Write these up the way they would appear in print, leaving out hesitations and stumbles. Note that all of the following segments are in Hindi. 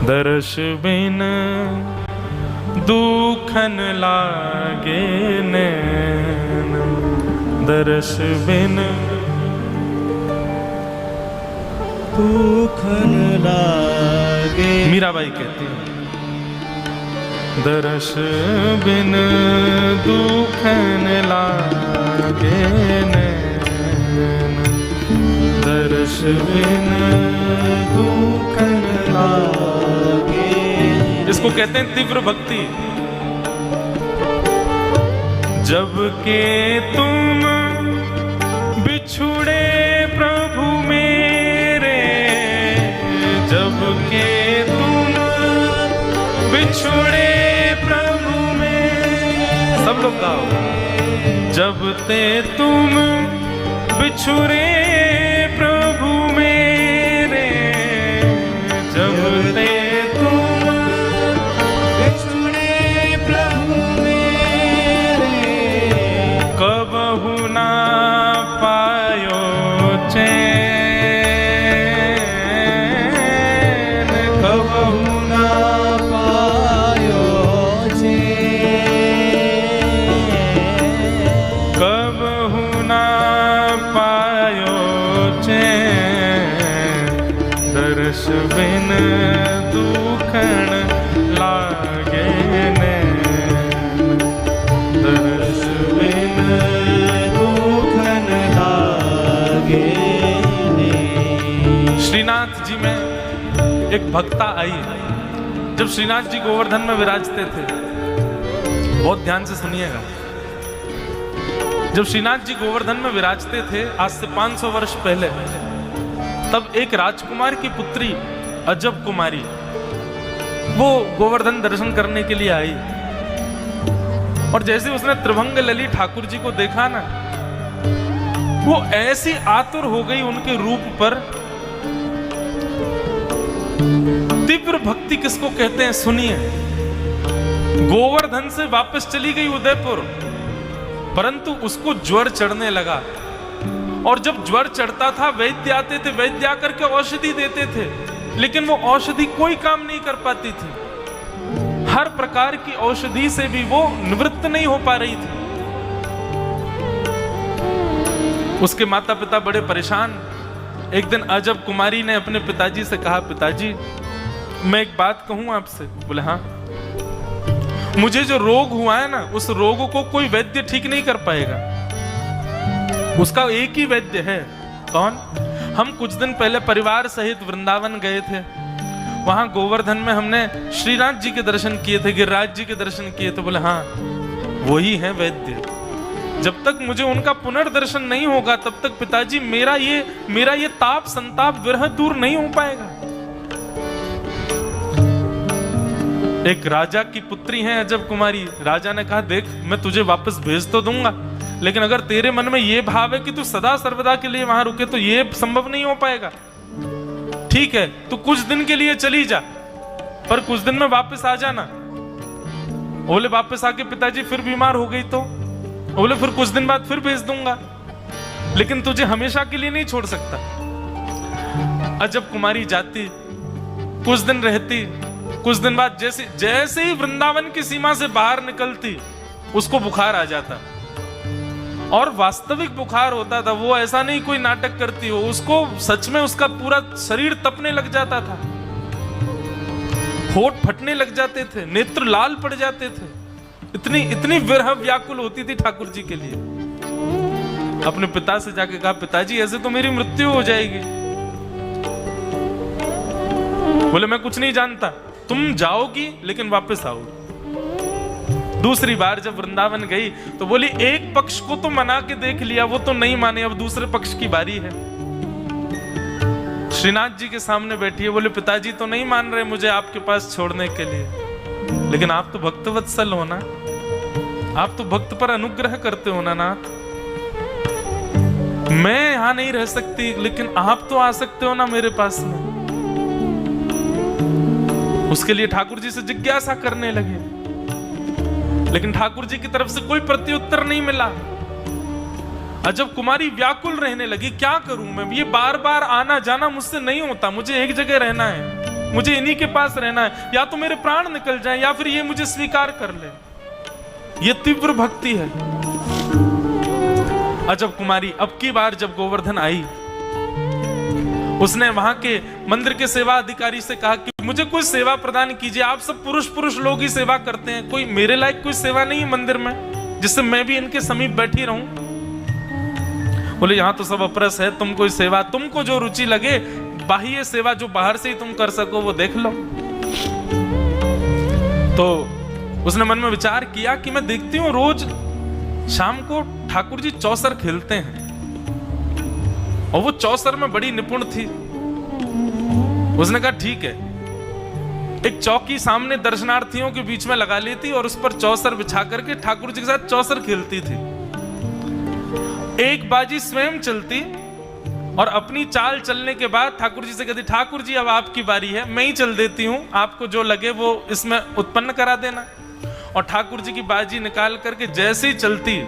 दर्श बिन दुखन लागे नैन, दर्श बिन दुखन लागे। मीराबाई कहती है दर्श बिन दुखन लागे नैन, दर्श बिन दुखन लागे। इसको कहते हैं तीव्र भक्ति। जब के तुम बिछुड़े प्रभु मेरे, जब के तुम बिछुड़े प्रभु मेरे, सब लोग गाओ। जब ते तुम बिछुड़े प्रभु मेरे, जब ते तुम बिछुड़े प्रभु मेरे, कबहु ना पायो चैन, कबहु ना पायो चैन, कबहु ना पायो चैन, दर्श बिन दुखन लागे नैन, दर्श बिन दुखन लागे। श्रीनाथ जी में एक भक्ता आई। जब श्रीनाथ जी गोवर्धन में विराजते थे, बहुत ध्यान से सुनिएगा, जब श्रीनाथ जी गोवर्धन में विराजते थे आज से 500 वर्ष पहले, तब एक राजकुमार की पुत्री अजब कुमारी वो गोवर्धन दर्शन करने के लिए आई। और जैसे उसने त्रिभंग लली ठाकुर जी को देखा ना, वो ऐसी आतुर हो गई उनके रूप पर। तीव्र भक्ति किसको कहते हैं सुनिए। गोवर्धन से वापस चली गई उदयपुर, परंतु उसको ज्वर चढ़ने लगा। और जब ज्वर चढ़ता था वैद्य आते थे, वैद्य आकर के औषधि देते थे, लेकिन वो औषधि कोई काम नहीं कर पाती थी। हर प्रकार की औषधि से भी वो निवृत्त नहीं हो पा रही थी। उसके माता पिता बड़े परेशान। एक दिन अजब कुमारी ने अपने पिताजी से कहा, पिताजी मैं एक बात कहूं आपसे। बोले हाँ। मुझे जो रोग हुआ है ना, उस रोग को कोई वैद्य ठीक नहीं कर पाएगा। उसका एक ही वैद्य है। कौन? हम कुछ दिन पहले परिवार सहित वृंदावन गए थे। वहां गोवर्धन में हमने श्रीनाथ जी के दर्शन किए थे, गिरिराज जी के दर्शन किए थे। बोले हाँ, वही है वैद्य। जब तक मुझे उनका पुनर्दर्शन नहीं होगा तब तक पिताजी मेरा ये ताप संताप विरह दूर नहीं हो पाएगा। एक राजा की पुत्री है अजब कुमारी। राजा ने कहा, देख मैं तुझे वापस भेज तो दूंगा, लेकिन अगर तेरे मन में ये भाव है कि तू सदा सर्वदा के लिए वहां रुके तो ये संभव नहीं हो पाएगा। ठीक है, तू कुछ दिन के लिए चली जा, पर कुछ दिन में वापस आ जाना। बोले वापस आके पिताजी फिर बीमार हो गई तो? बोले फिर कुछ दिन बाद फिर भेज दूंगा, लेकिन तुझे हमेशा के लिए नहीं छोड़ सकता। अजब कुमारी जाती, कुछ दिन रहती, कुछ दिन बाद जैसे ही वृंदावन की सीमा से बाहर निकलती उसको बुखार आ जाता। और वास्तविक बुखार होता था, वो ऐसा नहीं कोई नाटक करती हो, उसको सच में उसका पूरा शरीर तपने लग जाता था, होठ फटने लग जाते थे, नेत्र लाल पड़ जाते थे। इतनी विरह व्याकुल होती थी ठाकुर जी के लिए। अपने पिता से जाके कहा, पिताजी ऐसे तो मेरी मृत्यु हो जाएगी। बोले मैं कुछ नहीं जानता, तुम जाओगी लेकिन वापस आओगी। दूसरी बार जब वृंदावन गई तो बोली, एक पक्ष को तो मना के देख लिया, वो तो नहीं माने, अब दूसरे पक्ष की बारी है। श्रीनाथ जी के सामने बैठी है। बोले पिताजी तो नहीं मान रहे मुझे आपके पास छोड़ने के लिए, लेकिन आप तो भक्तवत्सल हो ना, आप तो भक्त पर अनुग्रह करते हो ना नाथ। मैं यहां नहीं रह सकती, लेकिन आप तो आ सकते हो ना मेरे पास में। उसके लिए ठाकुर जी से जिज्ञासा करने लगे, लेकिन ठाकुर जी की तरफ से कोई प्रत्युत्तर नहीं मिला। अजब कुमारी व्याकुल रहने लगी, क्या करूं मैं, ये बार बार आना जाना मुझसे नहीं होता, मुझे एक जगह रहना है। मुझे इन्हीं के पास रहना है, या तो मेरे प्राण निकल जाएं या फिर ये मुझे स्वीकार कर ले। ये तीव्र भक्ति है। अजब कुमारी अब की बार जब गोवर्धन आई, उसने वहां के मंदिर के सेवा अधिकारी से कहा कि मुझे कोई सेवा प्रदान कीजिए, आप सब पुरुष लोग ही सेवा करते हैं, कोई मेरे लायक कोई सेवा नहीं है मंदिर में जिससे मैं भी इनके समीप बैठी रहूं। बोले यहां तो सब अपरस है, तुम कोई सेवा, तुमको जो रुचि लगे, बाह्य सेवा जो बाहर से ही तुम कर सको वो देख लो। तो उसने मन में विचार किया कि मैं देखती हूं रोज शाम को ठाकुर जी चौसर खेलते हैं, और वो चौसर में बड़ी निपुण थी। उसने कहा ठीक है, एक चौकी सामने दर्शनार्थियों के बीच में लगा लेती और उस पर चौसर बिछा करके ठाकुर जी के साथ चौसर खेलती थी। एक बाजी स्वयं चलती और अपनी चाल चलने के बाद ठाकुर जी से कहती, ठाकुर जी अब आपकी बारी है, मैं ही चल देती हूं, आपको जो लगे वो इसमें उत्पन्न करा देना। और ठाकुर जी की बाजी निकाल करके जैसे ही चलती,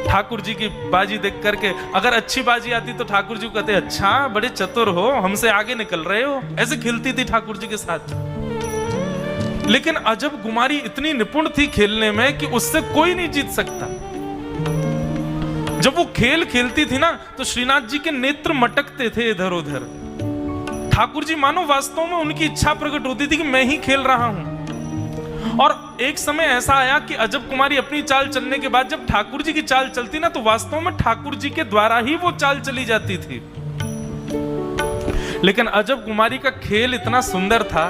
ठाकुर जी की बाजी देख करके अगर अच्छी बाजी आती तो ठाकुर जी को कहते, अच्छा बड़े चतुर हो, हमसे आगे निकल रहे हो। ऐसे खेलती थी ठाकुर जी के साथ। लेकिन अजब कुमारी इतनी निपुण थी खेलने में कि उससे कोई नहीं जीत सकता। जब वो खेल खेलती थी ना तो श्रीनाथ जी के नेत्र मटकते थे इधर उधर। ठाकुर जी मानो वास्तव में उनकी इच्छा प्रकट होती थी कि मैं ही खेल रहा हूं। और एक समय ऐसा आया कि अजब कुमारी अपनी चाल चलने के बाद जब ठाकुर जी की चाल चलती ना तो वास्तव में ठाकुर जी के द्वारा ही वो चाल चली जाती थी। लेकिन अजब कुमारी का खेल इतना सुंदर था,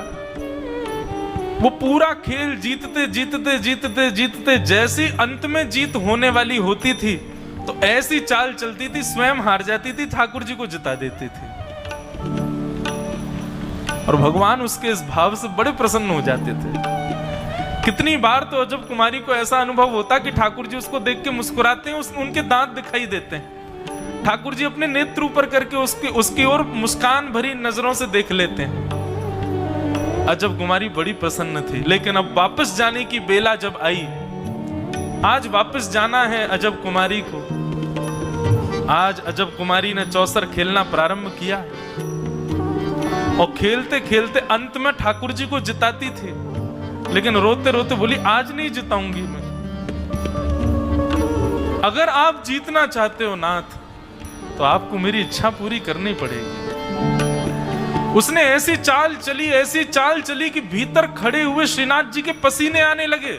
वो पूरा खेल जीतते जीतते जीतते जीतते जैसी अंत में जीत होने वाली होती थी तो ऐसी चाल चलती थी, स्वयं हार जाती थी, ठाकुर जी को जिता देती थी। और भगवान उसके इस भाव से बड़े प्रसन्न हो जाते थे। कितनी बार तो अजब कुमारी को ऐसा अनुभव होता कि ठाकुर जी उसको देख के मुस्कुराते हैं, उनके दांत दिखाई देते हैं। ठाकुर जी अपने नेत्र ऊपर करके उसकी ओर मुस्कान भरी नजरों से देख लेते हैं। अजब कुमारी बड़ी प्रसन्न थी। लेकिन अब वापस जाने की बेला जब आई, आज वापस जाना है अजब कुमारी को। आज अजब कुमारी ने चौसर खेलना प्रारंभ किया और खेलते खेलते अंत में ठाकुर जी को जिताती थी। लेकिन रोते रोते बोली, आज नहीं जिताऊंगी मैं। अगर आप जीतना चाहते हो नाथ तो आपको मेरी इच्छा पूरी करनी पड़ेगी। उसने ऐसी चाल चली कि भीतर खड़े हुए श्रीनाथ जी के पसीने आने लगे।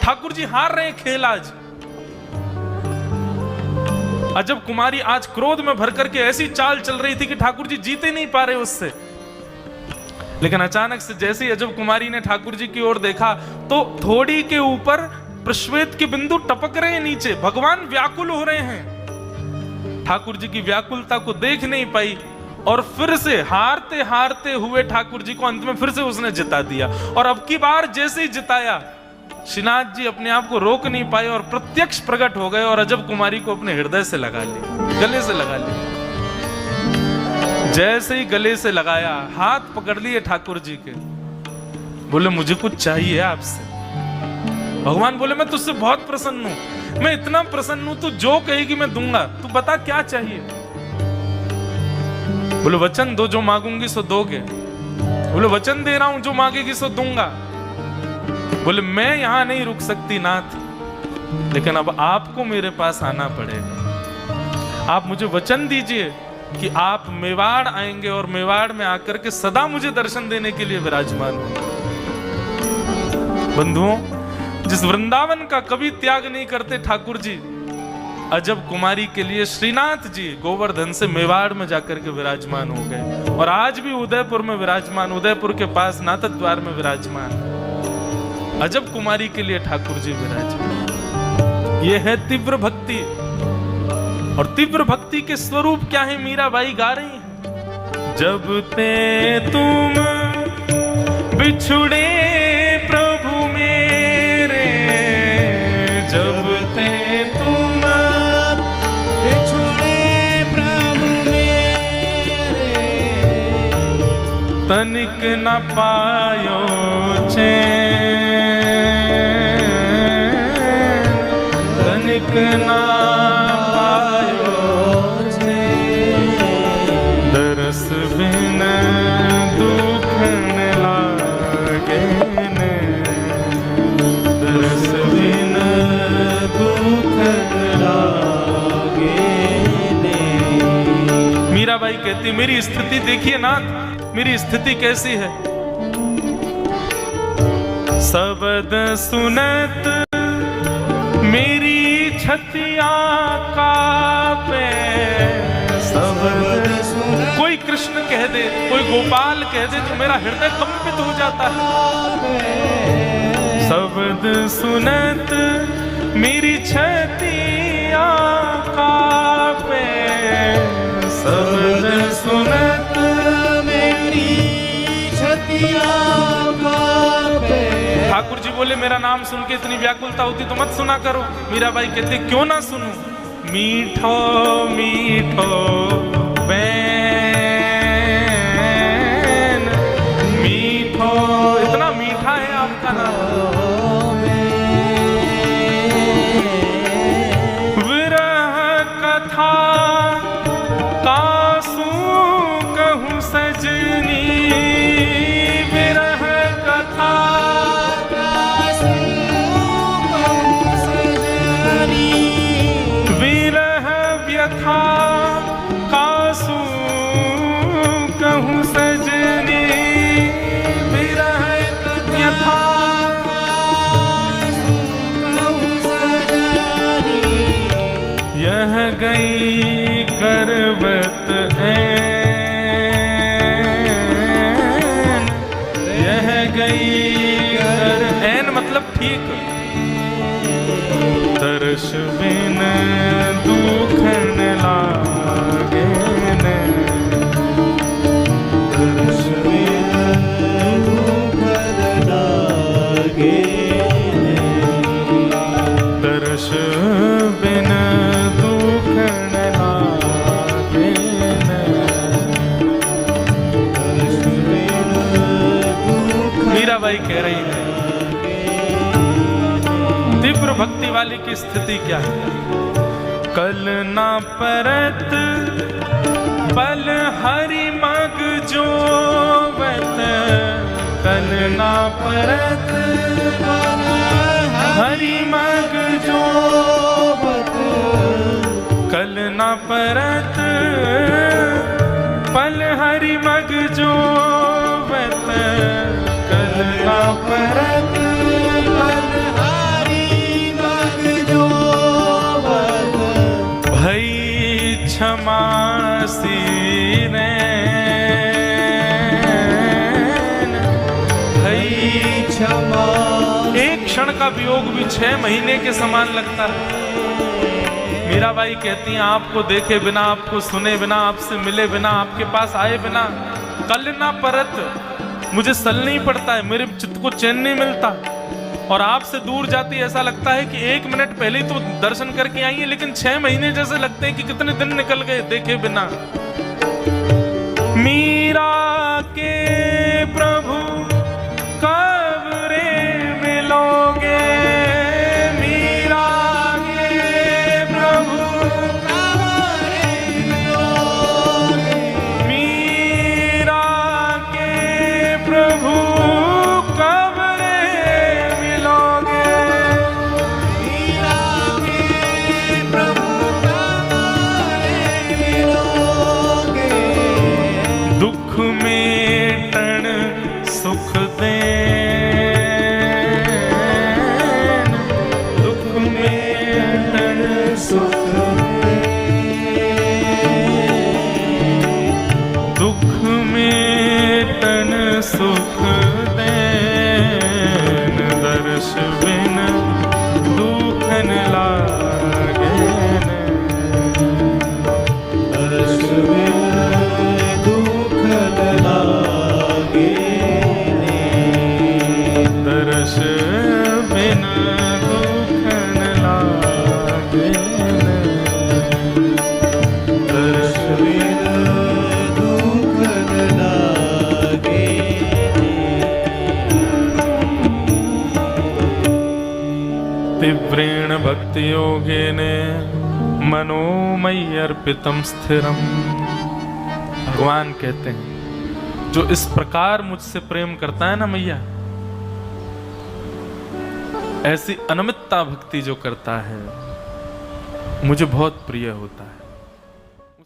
ठाकुर जी हार रहे खेल आज। अजब कुमारी आज क्रोध में भर करके ऐसी चाल चल रही थी कि ठाकुर जी जीते नहीं पा रहे उससे। लेकिन अचानक से जैसे ही अजब कुमारी ने ठाकुर जी की ओर देखा तो थोड़ी के ऊपर प्रश्वेत के बिंदु टपक रहे हैं नीचे। भगवान व्याकुल हो रहे हैं। ठाकुर जी की व्याकुलता को देख नहीं पाई और फिर से हारते हारते हुए ठाकुर जी को अंत में फिर से उसने जिता दिया। और अब की बार जैसे ही जिताया, श्रीनाथ जी अपने आप को रोक नहीं पाए और प्रत्यक्ष प्रकट हो गए और अजब कुमारी को अपने हृदय से लगा ली, गले से लगा ली। जैसे ही गले से लगाया, हाथ पकड़ लिए ठाकुर जी के, बोले मुझे कुछ चाहिए आपसे। भगवान बोले मैं तुझसे बहुत प्रसन्न हूं, मैं इतना प्रसन्न हूं, तू जो कहेगी मैं दूंगा, तू बता क्या चाहिए। बोले वचन दो, जो मांगूंगी सो दोगे। बोले वचन दे रहा हूं, जो मांगेगी सो दूंगा। बोले मैं यहां नहीं रुक सकती नाथ, लेकिन अब आपको मेरे पास आना पड़ेगा। आप मुझे वचन दीजिए कि आप मेवाड़ आएंगे और मेवाड़ में आकर के सदा मुझे दर्शन देने के लिए विराजमान होंगे। बंधुओं, जिस वृंदावन का कभी त्याग नहीं करते ठाकुर जी, अजब कुमारी के लिए श्रीनाथ जी गोवर्धन से मेवाड़ में जाकर के विराजमान हो गए और आज भी उदयपुर में विराजमान, उदयपुर के पास नाथद्वार में विराजमान। अजब कुमारी के लिए ठाकुर जी विराजमान। यह है तीव्र भक्ति। और तीव्र भक्ति के स्वरूप क्या है, मीराबाई गा रही है। जब ते तुम बिछुड़े प्रभु मेरे, जब ते तुम बिछुड़े प्रभु मेरे, तनिक न पायो चैन, तनिक न दरस बिन दूर स्थिति देखिए नाथ, मेरी स्थिति कैसी है। शब्द सुनत मेरी छतिया कांपे, शब्द कोई कृष्ण कह दे, कोई गोपाल कह दे तो मेरा हृदय कंपित हो जाता है। शब्द सुनत मेरी छतिया कांपे, शब्द सुनत मेरी छतिया कांपे। ठाकुर जी बोले मेरा नाम सुन के इतनी व्याकुलता होती तो मत सुना करो। मीराबाई कहते क्यों ना सुनूं, मीठो मीठो बैन, मीठो इतना मीठा है आपका नाम। विरह कथा कासू कहूँ सजनी, विरह कथा विरह व्यथा कासू कहूँ सजनी, विरह व्यथा यह गई करवत ऐन, यह गई ऐन मतलब ठीक। तरस बिन दुखन लागे न, तरस बिन दुखन लागे न, तरस बिन दुखन लागे न, तरस बिन दुखन। मीराबाई कह रही है तीव्र भक्ति वाली की स्थिति क्या है। कल ना परत पल हरि मग जोवत, कल ना परत हरि मग जोवत, कल ना परत पल हरि मग जोवत, कल ना परत क्षमा सीने भई क्षमा। एक क्षण का वियोग भी 6 महीने के समान लगता है। मीराबाई कहती हैं आपको देखे बिना, आपको सुने बिना, आपसे मिले बिना, आपके पास आए बिना कल ना परत मुझे सल नहीं पड़ता है, मेरे चित्त को चैन नहीं मिलता। और आपसे दूर जाती ऐसा लगता है कि 1 मिनट पहले ही तो दर्शन करके आई है, लेकिन 6 महीने जैसे लगते हैं कि कितने दिन निकल गए देखे बिना। मीरा के प्रभु कब रे मिलोगे, मीरा के प्रभु कब रे मिलोगे, मीरा के प्रभु कब सुख दे, दुख में तन सुख दे, दुख में तन सुख दे, दर्श बिन दुखन लागे, दर्श बिन दुखन लागे, दर्श बिन दुखन लागे, दर्श बिन दुखन लागे। तीव्रेण भक्ति योगेन मनोमयि अर्पितम स्थिरम। भगवान कहते हैं जो इस प्रकार मुझसे प्रेम करता है ना मैया, ऐसी अनमितता भक्ति जो करता है मुझे बहुत प्रिय होता है।